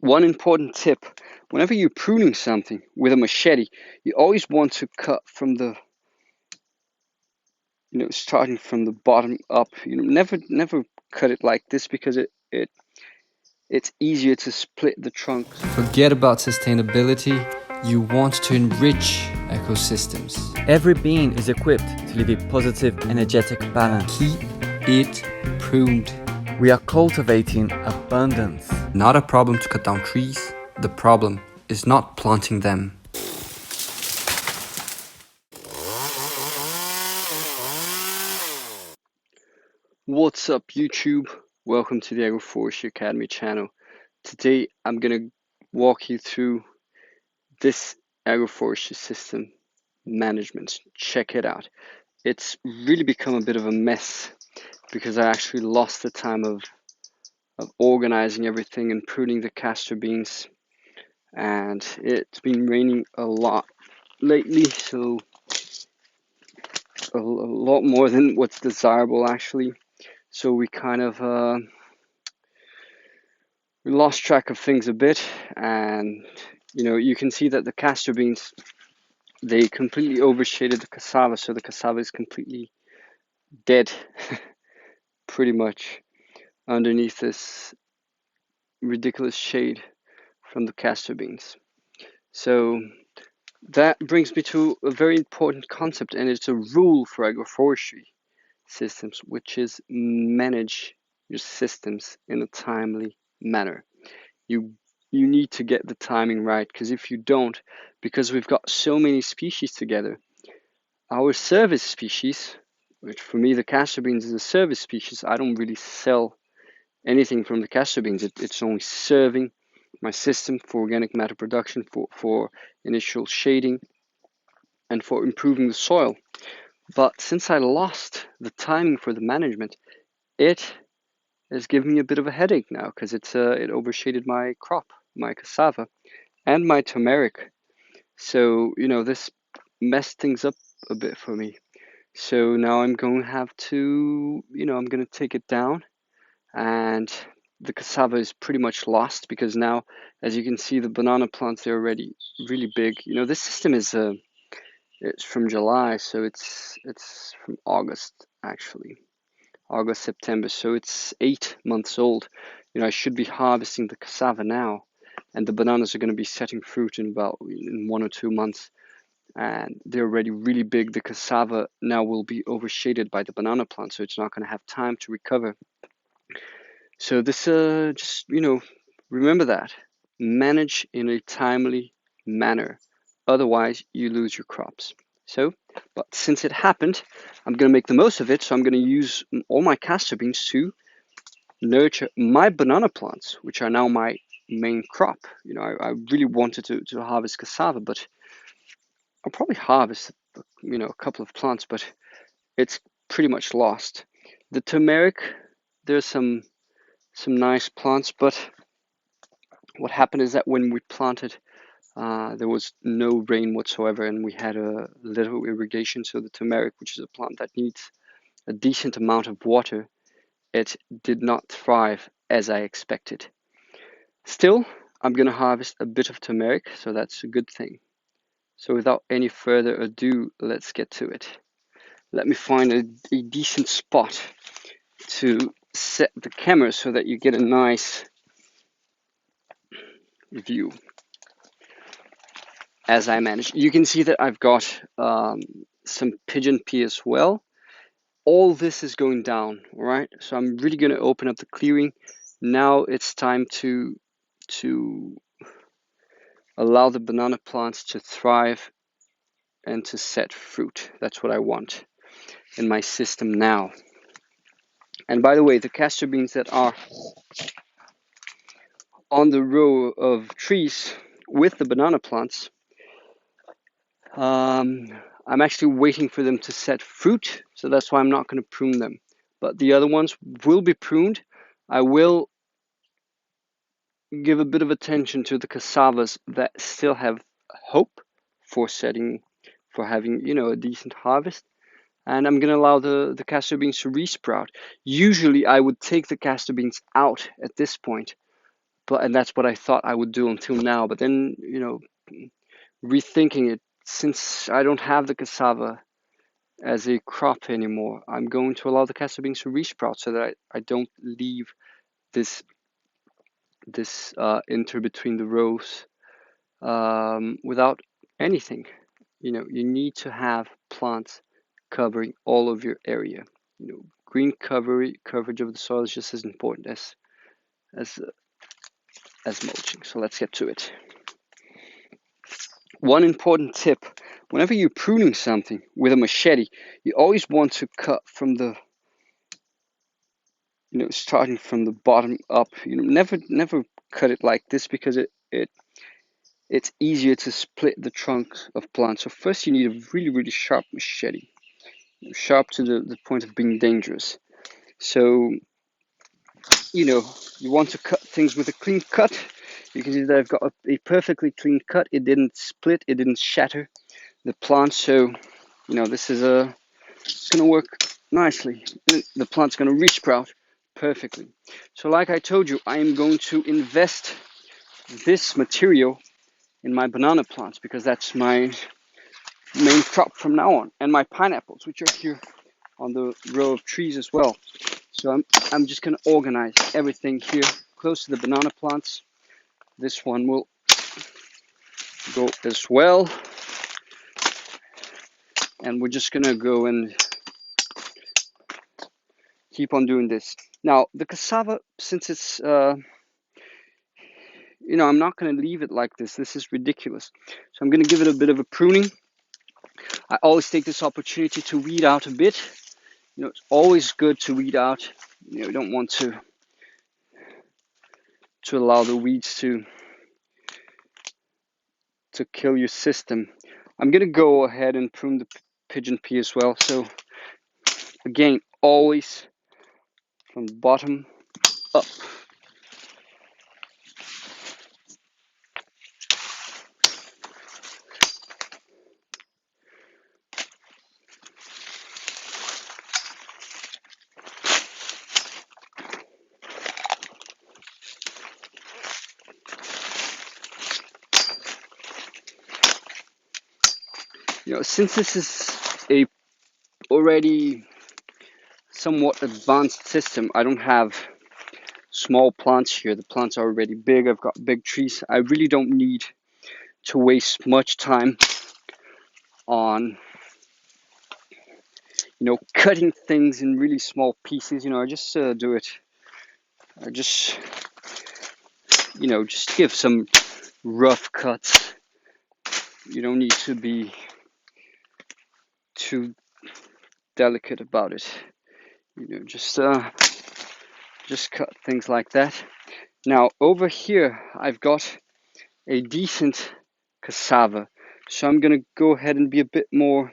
One important tip, whenever you're pruning something with a machete, you always want to cut from the, starting from the bottom up. Never cut it like this, because it's easier to split the trunks. Forget about sustainability, you want to enrich ecosystems. Every bean is equipped to live a positive, energetic balance. Keep it pruned. We are cultivating abundance. Not a problem to cut down trees, the problem is not planting them. What's up, YouTube? Welcome to the Agroforestry Academy channel. Today I'm going to walk you through this agroforestry system management. Check it out. It's really become a bit of a mess because I actually lost the time of organizing everything and pruning the castor beans, and it's been raining a lot lately, so a lot more than what's desirable actually. So we kind of we lost track of things a bit, and you can see that the castor beans, they completely overshaded the cassava, so the cassava is completely dead pretty much underneath this ridiculous shade from the castor beans. So that brings me to a very important concept, and it's a rule for agroforestry systems, which is manage your systems in a timely manner. You need to get the timing right, because if you don't, because we've got so many species together, our service species, which for me the castor beans is a service species, I don't really sell anything from the castor beans. It's only serving my system for organic matter production, for initial shading, and for improving the soil. But since I lost the timing for the management, it has given me a bit of a headache now, because it overshaded my crop, my cassava, and my turmeric. So this messed things up a bit for me. So now I'm going to have to, I'm going to take it down, and the cassava is pretty much lost, because now, as you can see, the banana plants, they're already really big. This system is it's from July, so it's from August actually, August, September, so it's 8 months old. I should be harvesting the cassava now, and the bananas are going to be setting fruit in 1 or 2 months, and they're already really big. The cassava now will be overshaded by the banana plant, so it's not going to have time to recover. So this just remember that, manage in a timely manner, otherwise you lose your crops. So, but since it happened, I'm going to make the most of it. So I'm going to use all my castor beans to nurture my banana plants, which are now my main crop. I really wanted to harvest cassava, but I'll probably harvest a couple of plants, but it's pretty much lost. The turmeric, there's some nice plants, but what happened is that when we planted, there was no rain whatsoever, and we had a little irrigation. So the turmeric, which is a plant that needs a decent amount of water, it did not thrive as I expected. Still, I'm going to harvest a bit of turmeric, so that's a good thing. So without any further ado, let's get to it. Let me find a decent spot to set the camera so that you get a nice view as I manage. You can see that I've got some pigeon pea as well. All this is going down, all right? So I'm really going to open up the clearing. Now it's time to allow the banana plants to thrive and to set fruit. That's what I want in my system now. And by the way, the castor beans that are on the row of trees with the banana plants, I'm actually waiting for them to set fruit, so that's why I'm not going to prune them. But the other ones will be pruned. I will give a bit of attention to the cassavas that still have hope for setting, for having a decent harvest. And I'm going to allow the castor beans to resprout. Usually I would take the castor beans out at this point, and that's what I thought I would do until now. But then, rethinking it, since I don't have the cassava as a crop anymore, I'm going to allow the castor beans to resprout so that I don't leave this inter between the rows without anything. You need to have plants covering all of your area. Green coverage of the soil is just as important as mulching. So let's get to it. One important tip: whenever you're pruning something with a machete, you always want to cut from the starting from the bottom up. Never cut it like this, because it's easier to split the trunk of plants. So first you need a really sharp machete, sharp to the point of being dangerous. So you want to cut things with a clean cut. You can see that I've got a perfectly clean cut. It didn't split, it didn't shatter the plant. So this is gonna work nicely. The plant's gonna resprout perfectly. So like I told you, I am going to invest this material in my banana plants, because that's my main crop from now on, and my pineapples, which are here on the row of trees as well. So I'm just gonna organize everything here close to the banana plants. This one will go as well, and we're just gonna go and keep on doing this. Now the cassava, since it's I'm not going to leave it like this. This is ridiculous. So I'm going to give it a bit of a pruning. I always take this opportunity to weed out a bit. It's always good to weed out. You don't want to allow the weeds to kill your system. I'm going to go ahead and prune the pigeon pea as well. So again, always from the bottom up. Since this is a already somewhat advanced system, I don't have small plants here. The plants are already big. I've got big trees. I really don't need to waste much time on cutting things in really small pieces. I just do it. I just just give some rough cuts. You don't need to be too delicate about it. Just cut things like that. Now over here I've got a decent cassava, so I'm gonna go ahead and be a bit more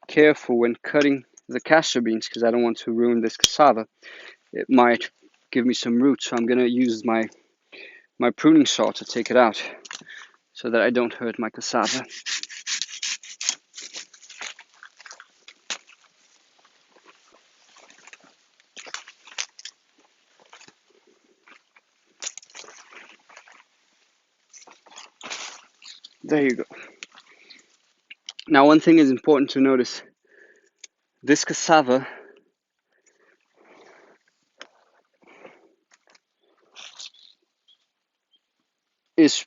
careful when cutting the castor beans, because I don't want to ruin this cassava. It might give me some roots, so I'm gonna use my pruning saw to take it out so that I don't hurt my cassava. There you go. Now one thing is important to notice. This cassava is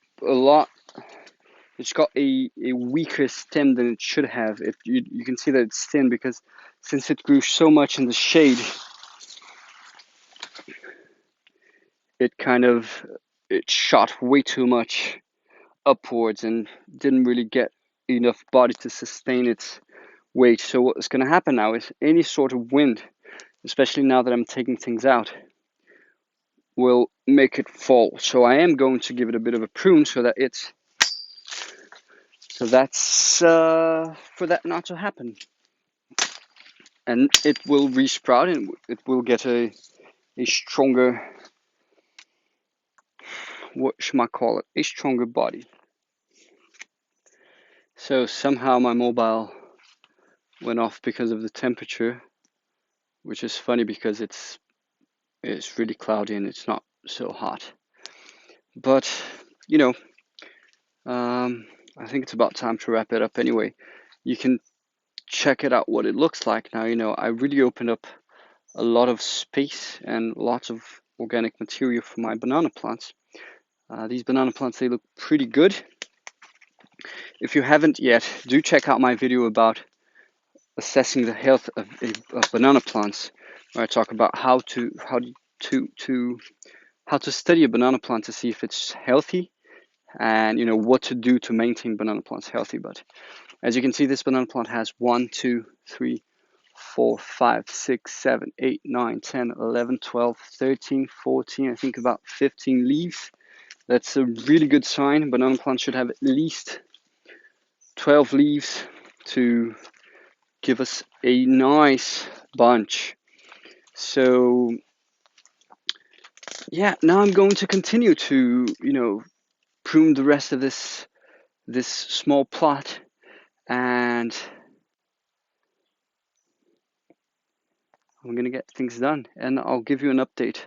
it's got a weaker stem than it should have. If you can see that it's thin, because since it grew so much in the shade, it shot way too much upwards and didn't really get enough body to sustain its weight. So what's going to happen now is any sort of wind, especially now that I'm taking things out, will make it fall. So I am going to give it a bit of a prune so that's for that not to happen, and it will resprout and it will get a stronger, what should I call it, a stronger body. So somehow my mobile went off because of the temperature, which is funny because it's really cloudy and it's not so hot. But you know, I think it's about time to wrap it up anyway. You can check it out what it looks like now. I really opened up a lot of space and lots of organic material for my banana plants. These banana plants, they look pretty good. If you haven't yet, do check out my video about assessing the health of banana plants, where I talk about how to study a banana plant to see if it's healthy, and what to do to maintain banana plants healthy. But as you can see, this banana plant has 1, 2, 3, 4, 5, 6, 7, 8, 9, 10, 11, 12, 13, 14, I think about 15 leaves. That's a really good sign. Banana plants should have at least 12 leaves to give us a nice bunch. So yeah, now I'm going to continue to, prune the rest of this small plot, and I'm gonna get things done, and I'll give you an update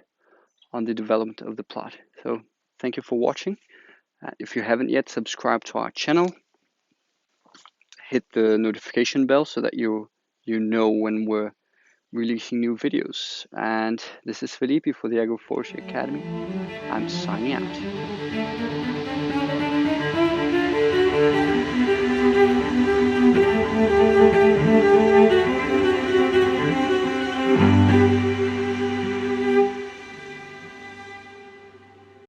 on the development of the plot. So thank you for watching. If you haven't yet, subscribe to our channel, hit the notification bell so that you know when we're releasing new videos. And this is Felipe for the Agroforestry Academy. I'm signing out.